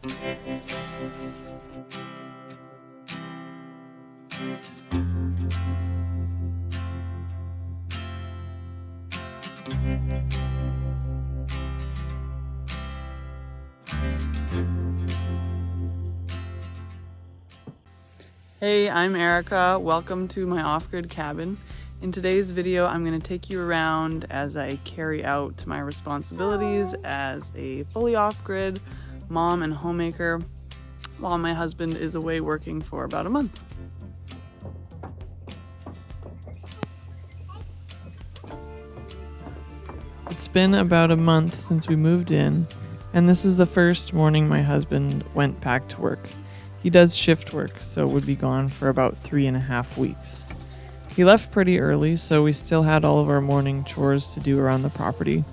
Hey, I'm Erica. Welcome to my off-grid cabin. In today's video, I'm going to take you around as I carry out my responsibilities as a fully off-grid mom and homemaker while my husband is away working for about a month. It's been about a month since we moved in, and this is the first morning my husband went back to work. He does shift work, so would be gone for about 3.5 weeks. He left pretty early, so we still had all of our morning chores to do around the property.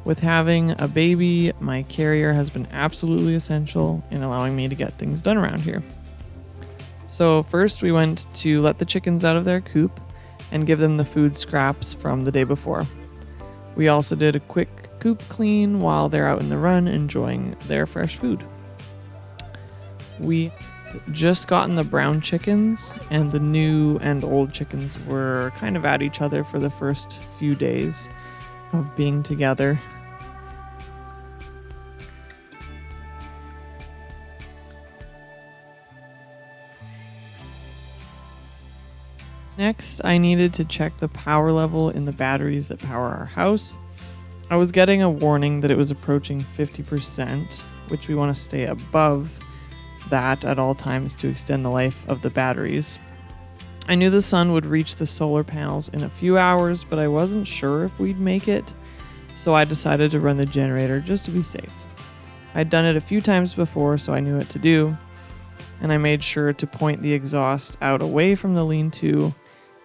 With having a baby, my carrier has been absolutely essential in allowing me to get things done around here. So first we went to let the chickens out of their coop and give them the food scraps from the day before. We also did a quick coop clean while they're out in the run enjoying their fresh food. We just gotten the brown chickens, and the new and old chickens were kind of at each other for the first few days of being together. Next, I needed to check the power level in the batteries that power our house. I was getting a warning that it was approaching 50%, which we want to stay above that at all times to extend the life of the batteries. I knew the sun would reach the solar panels in a few hours, but I wasn't sure if we'd make it, so I decided to run the generator just to be safe. I'd done it a few times before, so I knew what to do, and I made sure to point the exhaust out away from the lean-to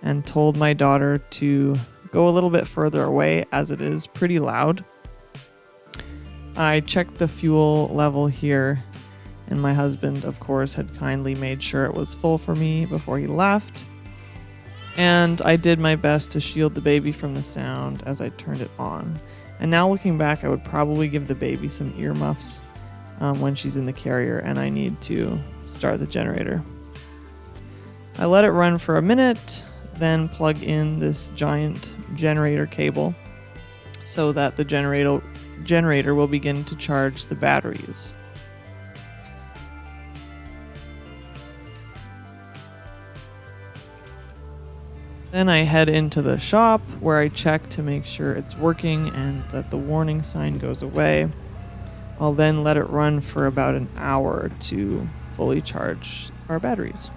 and told my daughter to go a little bit further away as it is pretty loud. I checked the fuel level here, and my husband, of course, had kindly made sure it was full for me before he left. And I did my best to shield the baby from the sound as I turned it on. And now looking back, I would probably give the baby some earmuffs when she's in the carrier and I need to start the generator. I let it run for a minute, then plug in this giant generator cable so that the generator will begin to charge the batteries. Then I head into the shop where I check to make sure it's working and that the warning sign goes away. I'll then let it run for about an hour to fully charge our batteries.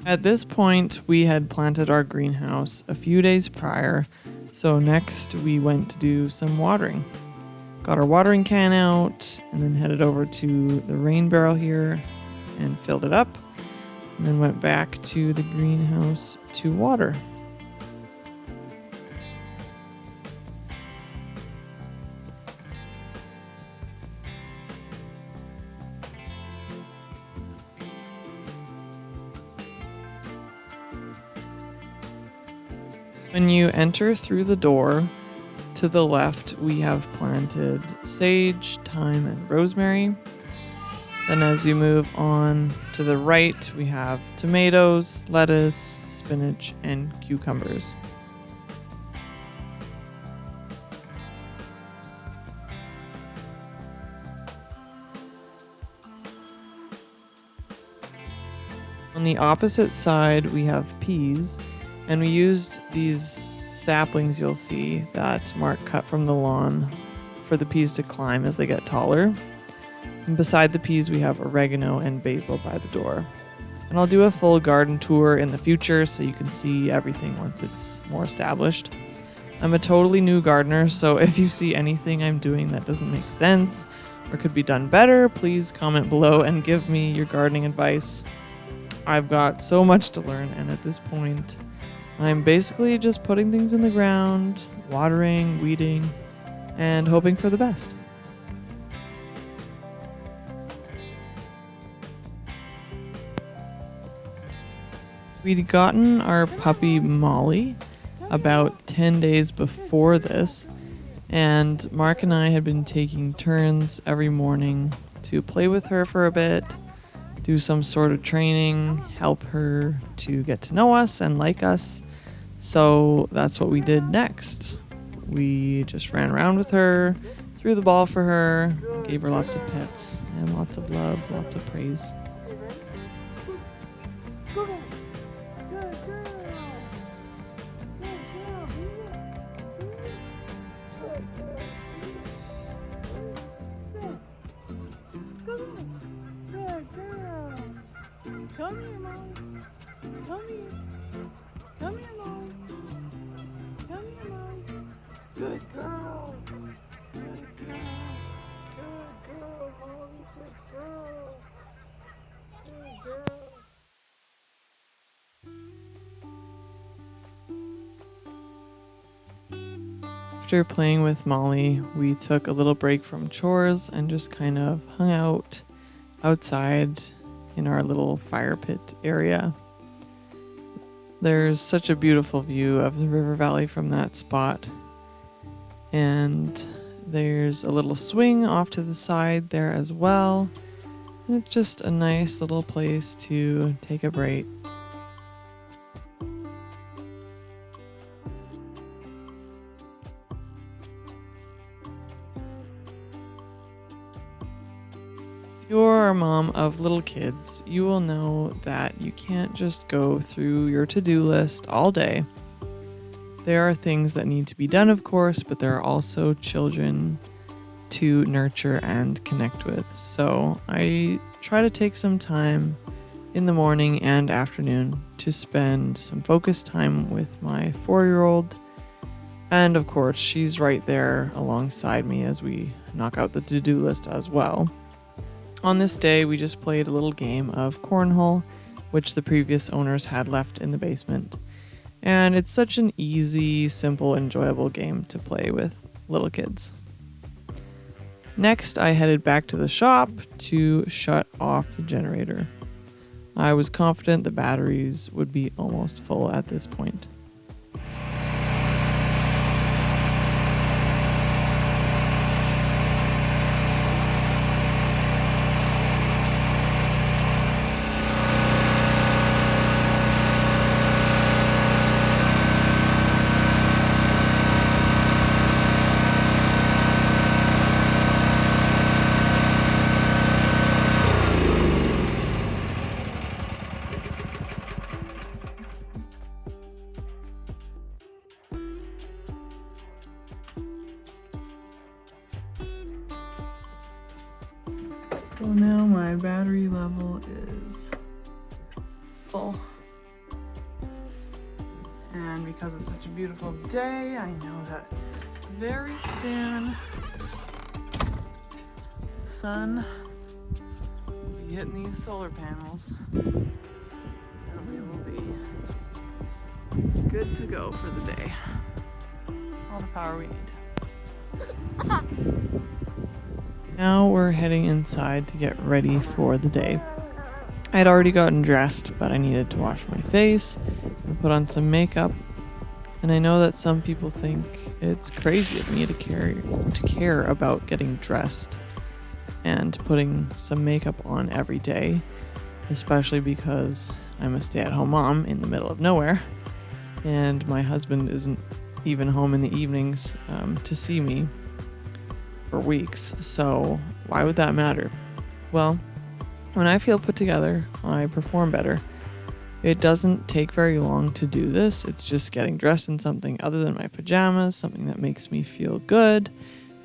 At this point, we had planted our greenhouse a few days prior, so next we went to do some watering. Got our watering can out and then headed over to the rain barrel here and filled it up, and then went back to the greenhouse to water. When you enter through the door, to the left we have planted sage, thyme, and rosemary. Then as you move on to the right, we have tomatoes, lettuce, spinach, and cucumbers. On the opposite side, we have peas. And we used these saplings you'll see that Mark cut from the lawn for the peas to climb as they get taller. And beside the peas we have oregano and basil by the door. And I'll do a full garden tour in the future so you can see everything once it's more established. I'm a totally new gardener, so if you see anything I'm doing that doesn't make sense or could be done better, please comment below and give me your gardening advice. I've got so much to learn, and at this point I'm basically just putting things in the ground, watering, weeding, and hoping for the best. We'd gotten our puppy Molly about 10 days before this, and Mark and I had been taking turns every morning to play with her for a bit, do some sort of training, help her to get to know us and like us. So that's what we did next. We just ran around with her, threw the ball for her, gave her lots of pets and lots of love, lots of praise. Come here, Mom. Come here. Come here, Mom. Come here, Mom. Good girl. Good girl. Good girl, Molly. Good girl. Good girl. After playing with Molly, we took a little break from chores and just kind of hung out outside in our little fire pit area. There's such a beautiful view of the river valley from that spot. And there's a little swing off to the side there as well. And it's just a nice little place to take a break. If you're a mom of little kids, you will know that you can't just go through your to-do list all day. There are things that need to be done, of course, but there are also children to nurture and connect with. So I try to take some time in the morning and afternoon to spend some focused time with my 4-year-old. And of course, she's right there alongside me as we knock out the to-do list as well. On this day, we just played a little game of cornhole, which the previous owners had left in the basement. And it's such an easy, simple, enjoyable game to play with little kids. Next, I headed back to the shop to shut off the generator. I was confident the batteries would be almost full at this point. So now my battery level is full. And because it's such a beautiful day, I know that very soon the sun will be hitting these solar panels and we will be good to go for the day. All the power we need. Now we're heading inside to get ready for the day. I had already gotten dressed, but I needed to wash my face and put on some makeup. And I know that some people think it's crazy of me to care about getting dressed and putting some makeup on every day, especially because I'm a stay-at-home mom in the middle of nowhere, and my husband isn't even home in the evenings to see me for weeks, so why would that matter? Well, when I feel put together, I perform better. It doesn't take very long to do this. It's just getting dressed in something other than my pajamas, something that makes me feel good,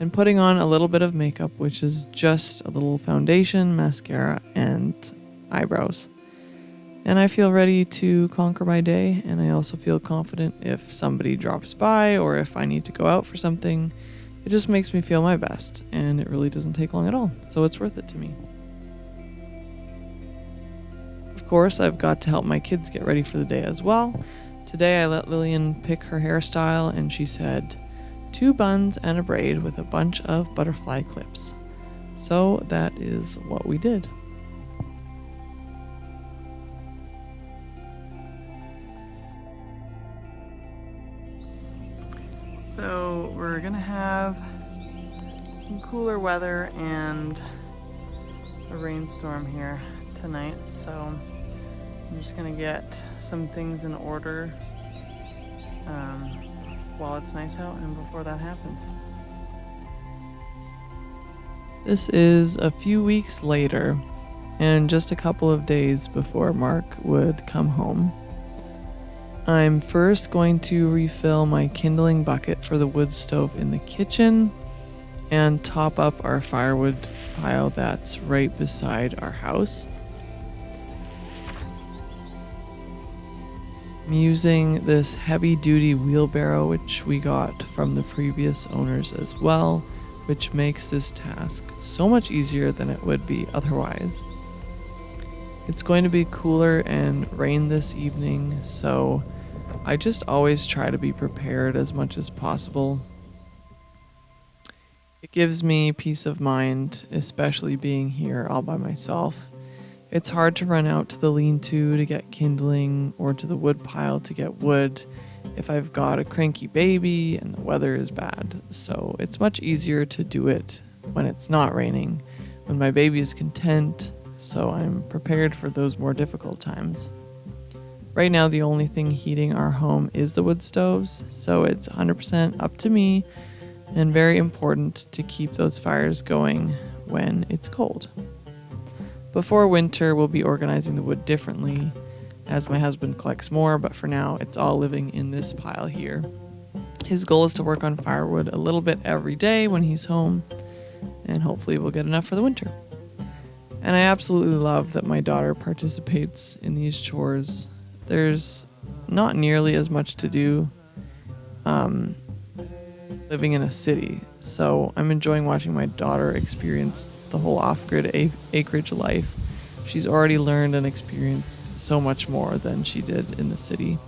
and putting on a little bit of makeup, which is just a little foundation, mascara, and eyebrows. And I feel ready to conquer my day, and I also feel confident if somebody drops by or if I need to go out for something. It just makes me feel my best, and it really doesn't take long at all, so it's worth it to me. Of course, I've got to help my kids get ready for the day as well. Today I let Lillian pick her hairstyle, and she said, 2 buns and a braid with a bunch of butterfly clips. So that is what we did. So we're gonna have some cooler weather and a rainstorm here tonight, so I'm just gonna get some things in order while it's nice out and before that happens. This is a few weeks later and just a couple of days before Mark would come home. I'm first going to refill my kindling bucket for the wood stove in the kitchen and top up our firewood pile that's right beside our house. I'm using this heavy-duty wheelbarrow, which we got from the previous owners as well, which makes this task so much easier than it would be otherwise. It's going to be cooler and rain this evening, so I just always try to be prepared as much as possible. It gives me peace of mind, especially being here all by myself. It's hard to run out to the lean-to to get kindling or to the wood pile to get wood if I've got a cranky baby and the weather is bad. So it's much easier to do it when it's not raining, when my baby is content, so I'm prepared for those more difficult times. Right now, the only thing heating our home is the wood stoves, so it's 100% up to me and very important to keep those fires going when it's cold. Before winter, we'll be organizing the wood differently as my husband collects more, but for now, it's all living in this pile here. His goal is to work on firewood a little bit every day when he's home, and hopefully we'll get enough for the winter. And I absolutely love that my daughter participates in these chores. There's not nearly as much to do living in a city, so I'm enjoying watching my daughter experience the whole off-grid acreage life. She's already learned and experienced so much more than she did in the city.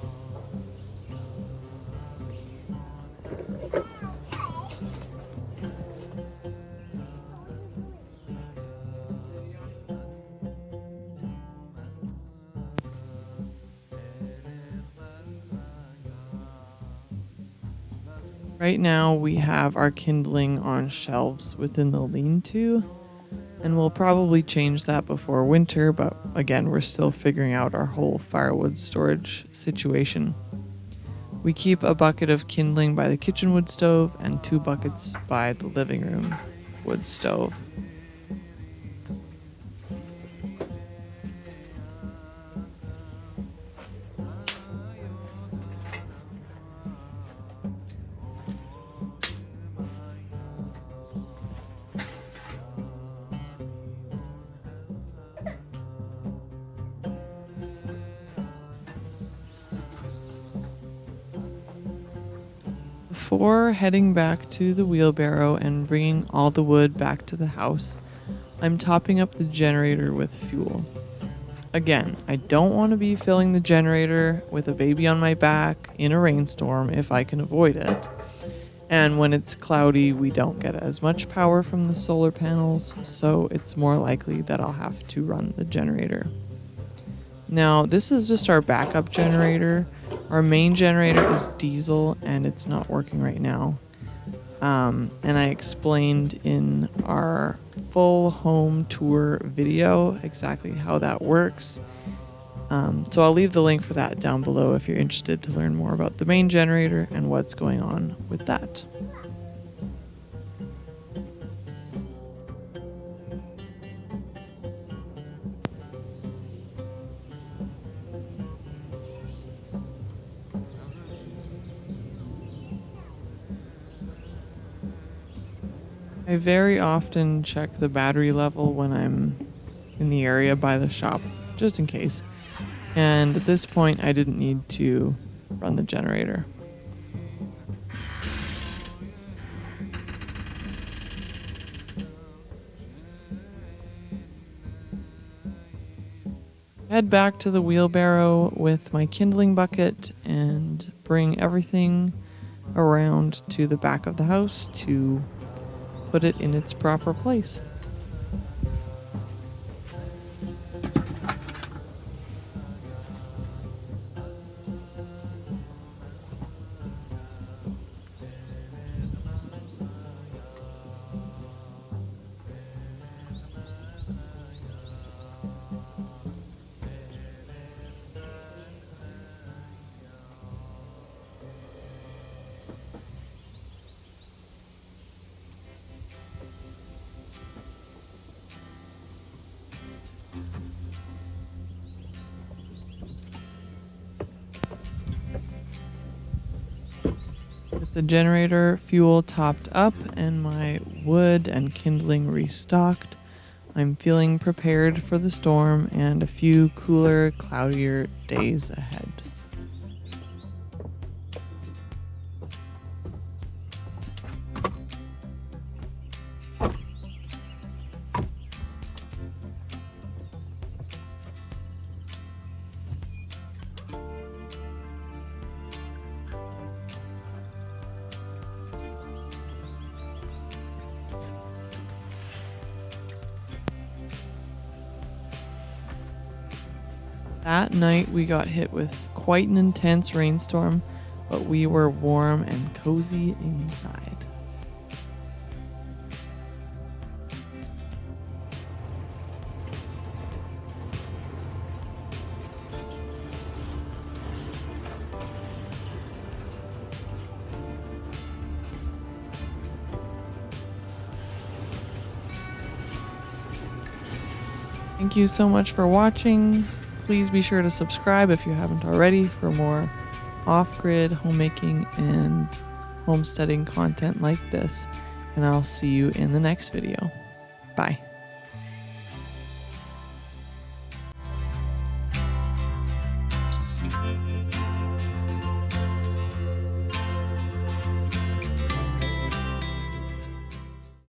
Right now we have our kindling on shelves within the lean-to, and we'll probably change that before winter, but again, we're still figuring out our whole firewood storage situation. We keep a bucket of kindling by the kitchen wood stove and 2 buckets by the living room wood stove. Before heading back to the wheelbarrow and bringing all the wood back to the house, I'm topping up the generator with fuel. Again, I don't want to be filling the generator with a baby on my back in a rainstorm if I can avoid it. And when it's cloudy, we don't get as much power from the solar panels, so it's more likely that I'll have to run the generator. Now, this is just our backup generator. Our main generator is diesel and it's not working right now. And I explained in our full home tour video exactly how that works. So I'll leave the link for that down below if you're interested to learn more about the main generator and what's going on with that. I very often check the battery level when I'm in the area by the shop, just in case. And at this point, I didn't need to run the generator. Head back to the wheelbarrow with my kindling bucket and bring everything around to the back of the house to put it in its proper place. With the generator fuel topped up and my wood and kindling restocked, I'm feeling prepared for the storm and a few cooler, cloudier days ahead. That night we got hit with quite an intense rainstorm, but we were warm and cozy inside. Thank you so much for watching. Please be sure to subscribe if you haven't already for more off-grid homemaking and homesteading content like this. And I'll see you in the next video. Bye.